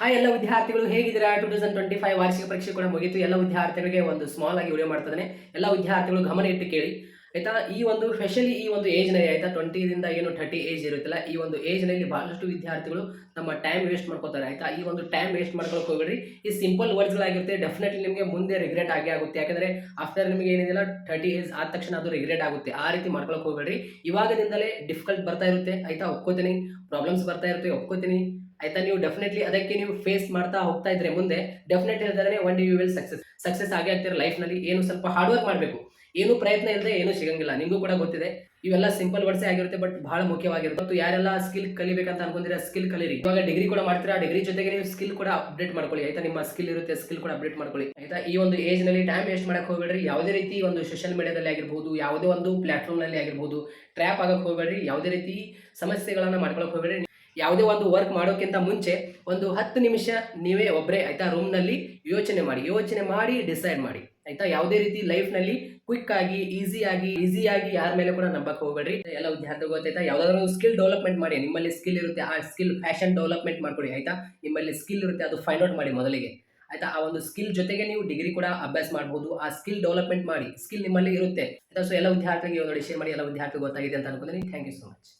Hi ಎಲ್ಲ ವಿದ್ಯಾರ್ಥಿಗಳು ಹೇಗಿದ್ದೀರಾ? 2025 ವಾರ್ಷಿಕ ಪರೀಕ್ಷೆ ಕೂಡ ಮುಗಿತು. ಎಲ್ಲ ವಿದ್ಯಾರ್ಥಿಗಳಿಗೆ ಒಂದು ಸ್ಮಾಲ್ ಆಗಿ ವಿಡಿಯೋ ಮಾಡ್ತಿದ್ದೇನೆ. ಎಲ್ಲ ವಿದ್ಯಾರ್ಥಿಗಳು ಗಮನ ಇಟ್ಟು ಕೇಳಿ ಆಯ್ತಾ. ಈ ಒಂದು ಸ್ಪೆಷಲಿ ಈ ಒಂದು ಏಜ್ ನಲ್ಲಿ ಆಯ್ತಾ 20 ರಿಂದ ಏನು 30 ಏಜ್ ಇರುತ್ತಲ್ಲ, ಈ ಒಂದು ಏಜ್ ನಲ್ಲಿ ಬಹಳಷ್ಟು ವಿದ್ಯಾರ್ಥಿಗಳು ತಮ್ಮ ಟೈಮ್ ವೇಸ್ಟ್ ಮಾಡ್ಕೋತಾರೆ ಆಯ್ತಾ. ಈ ಒಂದು ಟೈಮ್ ವೇಸ್ಟ್ ಮಾಡ್ಕೊಳಕ್ ಹೋಗ್ಬೇಡ್ರಿ. ಈ ಸಿಂಪಲ್ ವರ್ಡ್ಸ್ ಗಳಾಗಿರುತ್ತೆ, ಡೆಫಿನೆಟ್ಲಿ ನಿಮಗೆ ಮುಂದೆ ರಿಗ್ರೆಟ್ ಆಗೇ ಆಗುತ್ತೆ. ಯಾಕಂದ್ರೆ ಆಫ್ಟರ್ ನಿಮಗೆ ಏನಿದೆಲ್ಲ 30 ಏಜ್ ಆದ ತಕ್ಷಣ ಅದು ರಿಗ್ರೆಟ್ ಆಗುತ್ತೆ. ಆ ರೀತಿ ಮಾಡ್ಕೊಳಕ್ ಹೋಗ್ಬೇಡ್ರಿ. ಇವಾಗದಿಂದಲೇ ಡಿಫಿಕಲ್ಟ್ ಬರ್ತಾ ಇರುತ್ತೆ ಆಯ್ತಾ, ಒಪ್ಕೋತೀನಿ. ಪ್ರಾಬ್ಲಮ್ಸ್ ಬರ್ತಾ ಇರುತ್ತೆ, ಒಪ್ಕೋತೀನಿ ಆಯ್ತಾ. ನೀವು ಡೆಫಿನೆಟ್ಲಿ ಅದಕ್ಕೆ ನೀವು ಫೇಸ್ ಮಾಡ್ತಾ ಹೋಗ್ತಾ ಇದ್ರೆ ಮುಂದೆ ಡೆಫಿನೆಟ್ಲಿ ಹೇಳ್ತಾರೆ one day you will success ಆಗೇ ಆಗ್ತೀರ ಲೈಫ್ ನಲ್ಲಿ. ಏನು ಸ್ವಲ್ಪ ಹಾರ್ಡ್ ವರ್ಕ್ ಮಾಡಬೇಕು. ಏನು ಪ್ರಯತ್ನ ಇಲ್ಲದೆ ಏನು ಸಿಗಂಗಿಲ್ಲ, ನಿಮಗೂ ಕೂಡ ಗೊತ್ತಿದೆ. ಇವೆಲ್ಲ ಸಿಂಪಲ್ ವರ್ಡ್ಸೇ ಆಗಿರುತ್ತೆ, ಬಟ್ ಬಹಳ ಮುಖ್ಯವಾಗಿರುತ್ತೆ. ಮತ್ತು ಯಾರೆಲ್ಲ ಸ್ಕಿಲ್ ಕಲಿಬೇಕಂತ ಅನ್ಕೊಂಡಿರ ಸ್ಕಿಲ್ ಕಲೀರಿ. ಇವಾಗ ಡಿಗ್ರಿ ಕೂಡ ಮಾಡ್ತೀರಾ, ಡಿಗ್ರಿ ಜೊತೆಗೆ ನೀವು ಸ್ಕಿಲ್ ಕೂಡ ಅಪ್ಡೇಟ್ ಮಾಡ್ಕೊಳ್ಳಿ ಆಯ್ತಾ. ನಿಮ್ಮ ಸ್ಕಿಲ್ ಇರುತ್ತೆ, ಸ್ಕಿಲ್ ಕೂಡ ಅಪ್ಡೇಟ್ ಮಾಡ್ಕೊಳ್ಳಿ ಆಯ್ತಾ. ಈ ಒಂದು ಏಜ್ ನಲ್ಲಿ ಟೈಮ್ ವೇಸ್ಟ್ ಮಾಡಕ್ ಹೋಗ್ಬೇಡ್ರಿ. ಯಾವುದೇ ರೀತಿ ಒಂದು ಸೋಷಿಯಲ್ ಮೀಡಿಯಾದಲ್ಲಿ ಆಗಿರ್ಬೋದು, ಯಾವುದೇ ಒಂದು ಪ್ಲಾಟ್ಫಾರ್ಮ್ ನಲ್ಲಿ ಆಗಿರ್ಬೋದು ಟ್ರ್ಯಾಪ್ ಆಗಕ್ ಹೋಗ್ಬೇಡ್ರಿ. ಯಾವುದೇ ರೀತಿ ಸಮಸ್ಯೆಗಳನ್ನ ಮಾಡ್ಕೊಳಕ್ ಹೋಗ್ಬೇಡ್ರಿ. ಯಾವುದೇ ಒಂದು ವರ್ಕ್ ಮಾಡೋಕ್ಕಿಂತ ಮುಂಚೆ ಒಂದು 10 ನಿಮಿಷ ನೀವೇ ಒಬ್ಬರೇ ಆಯ್ತಾ ರೂಮ್ನಲ್ಲಿ ಯೋಚನೆ ಮಾಡಿ ಡಿಸೈಡ್ ಮಾಡಿ ಆಯ್ತಾ. ಯಾವುದೇ ರೀತಿ ಲೈಫ್ ನಲ್ಲಿ ಕ್ವಿಕ್ ಆಗಿ ಈಸಿಯಾಗಿ ಯಾರ ಮೇಲೆ ಕೂಡ ನಂಬಕ್ ಹೋಗ್ಬೇಡ್ರಿ. ಎಲ್ಲ ವಿದ್ಯಾರ್ಥಿಗಳು ಗೊತ್ತಾಯ್ತಾ. ಯಾವ್ದಾದ್ರು ಸ್ಕಿಲ್ ಡೆವಲಪ್ಮೆಂಟ್ ಮಾಡಿ. ನಿಮ್ಮಲ್ಲಿ ಸ್ಕಿಲ್ ಇರುತ್ತೆ, ಆ ಸ್ಕಿಲ್ ಫ್ಯಾಷನ್ ಡೆವಲಪ್ಮೆಂಟ್ ಮಾಡ್ಕೊಳ್ಳಿ ಆಯ್ತಾ. ನಿಮ್ಮಲ್ಲಿ ಸ್ಕಿಲ್ ಇರುತ್ತೆ, ಅದು ಫೈಂಡ್ ಔಟ್ ಮಾಡಿ ಮೊದಲಿಗೆ ಆಯ್ತಾ. ಆ ಒಂದು ಸ್ಕಿಲ್ ಜೊತೆಗೆ ನೀವು ಡಿಗ್ರಿ ಕೂಡ ಅಭ್ಯಾಸ ಮಾಡಬಹುದು. ಆ ಸ್ಕಿಲ್ ಡೆವಲಪ್ಮೆಂಟ್ ಮಾಡಿ, ಸ್ಕಿಲ್ ನಿಮ್ಮಲ್ಲಿ ಇರುತ್ತೆ ಆಯ್ತಾ. ಸೊ ಎಲ್ಲ ವಿದ್ಯಾರ್ಥಿಗಳಿಗೆ ನೋಡಿ ಶೇರ್ ಮಾಡಿ. ಎಲ್ಲ ವಿದ್ಯಾರ್ಥಿಗಳು ಗೊತ್ತಾಗಿದೆ ಅಂತ ಅನ್ಕೊಂತೀನಿ. Thank you so much.